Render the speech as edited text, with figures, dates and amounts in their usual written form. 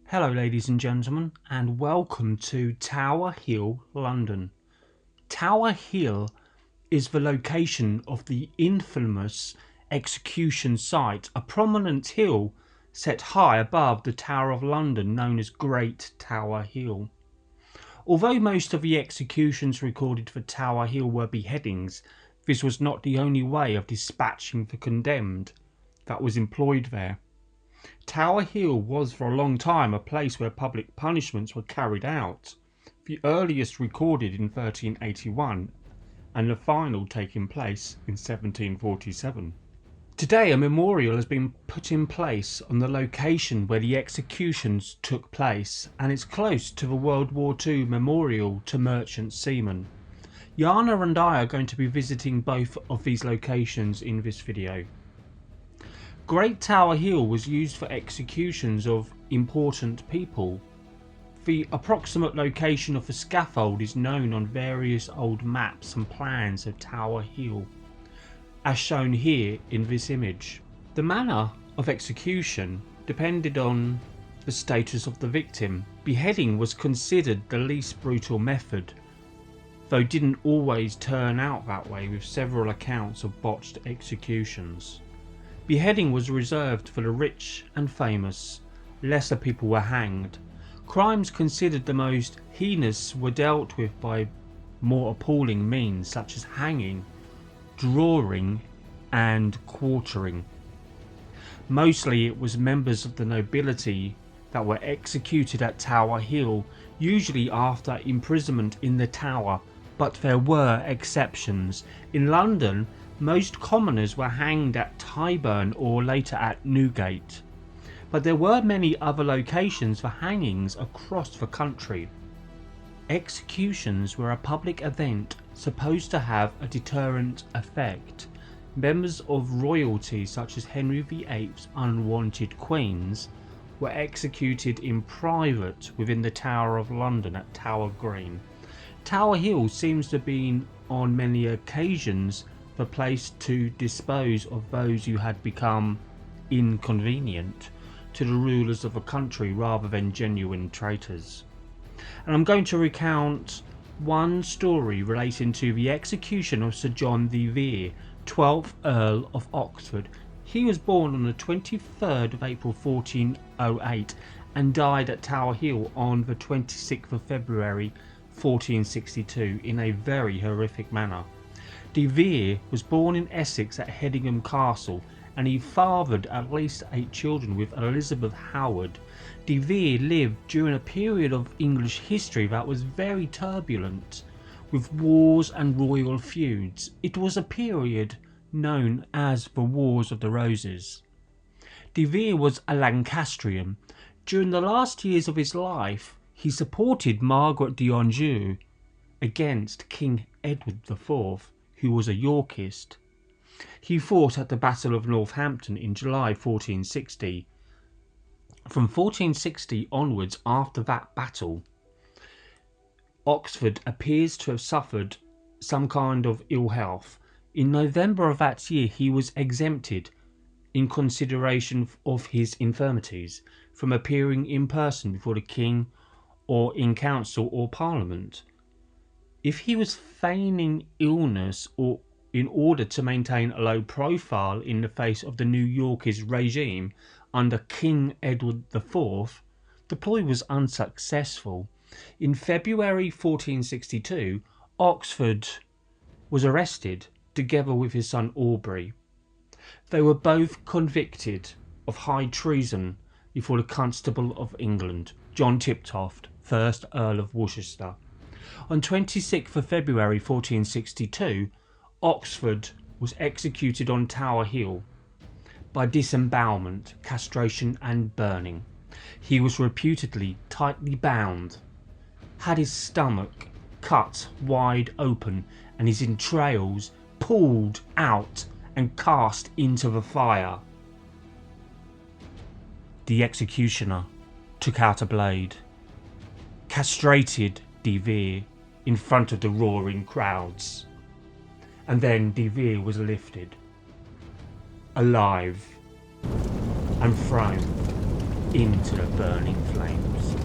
Hello ladies and gentlemen, and welcome to Tower Hill, London. Tower Hill is the location of the infamous execution site, a prominent hill set high above the Tower of London known as Great Tower Hill. Although most of the executions recorded for Tower Hill were beheadings, this was not the only way of dispatching the condemned that was employed there. Tower Hill was for a long time a place where public punishments were carried out, the earliest recorded in 1381 and the final taking place in 1747. Today a memorial has been put in place on the location where the executions took place, and it's close to the World War II Memorial to Merchant Seamen. Yhana and I are going to be visiting both of these locations in this video. Great Tower Hill was used for executions of important people. The approximate location of the scaffold is known on various old maps and plans of Tower Hill, as shown here in this image. The manner of execution depended on the status of the victim. Beheading was considered the least brutal method, though didn't always turn out that way, with several accounts of botched executions. Beheading was reserved for the rich and famous. Lesser people were hanged. Crimes considered the most heinous were dealt with by more appalling means such as hanging, drawing and quartering. Mostly it was members of the nobility that were executed at Tower Hill, usually after imprisonment in the Tower, but there were exceptions. In London, most commoners were hanged at Tyburn or later at Newgate, but there were many other locations for hangings across the country. Executions were a public event supposed to have a deterrent effect. Members of royalty such as Henry VIII's unwanted queens were executed in private within the Tower of London at Tower Green. Tower Hill seems to have been on many occasions the place to dispose of those who had become inconvenient to the rulers of a country rather than genuine traitors. And I'm going to recount one story relating to the execution of Sir John De Vere, 12th Earl of Oxford. He was born on the 23rd of April 1408 and died at Tower Hill on the 26th of February 1462 in a very horrific manner. De Vere was born in Essex at Hedingham Castle, and he fathered at least 8 children with Elizabeth Howard. De Vere lived during a period of English history that was very turbulent, with wars and royal feuds. It was a period known as the Wars of the Roses. De Vere was a Lancastrian. During the last years of his life, he supported Margaret d'Anjou against King Edward IV, who was a Yorkist. He fought at the Battle of Northampton in July 1460. From 1460 onwards, after that battle, Oxford appears to have suffered some kind of ill health. In November of that year, he was exempted, in consideration of his infirmities, from appearing in person before the king or in council or parliament. If he was feigning illness or in order to maintain a low profile in the face of the New Yorkers regime under King Edward IV, the ploy was unsuccessful. In February 1462, Oxford was arrested together with his son Aubrey. They were both convicted of high treason before the Constable of England, John Tiptoft, 1st Earl of Worcester. On 26th of February 1462, Oxford was executed on Tower Hill by disembowelment, castration and burning. He was reputedly tightly bound, had his stomach cut wide open and his entrails pulled out and cast into the fire. The executioner took out a blade, castrated De Vere in front of the roaring crowds, and then De Vere was lifted, alive and thrown into the burning flames.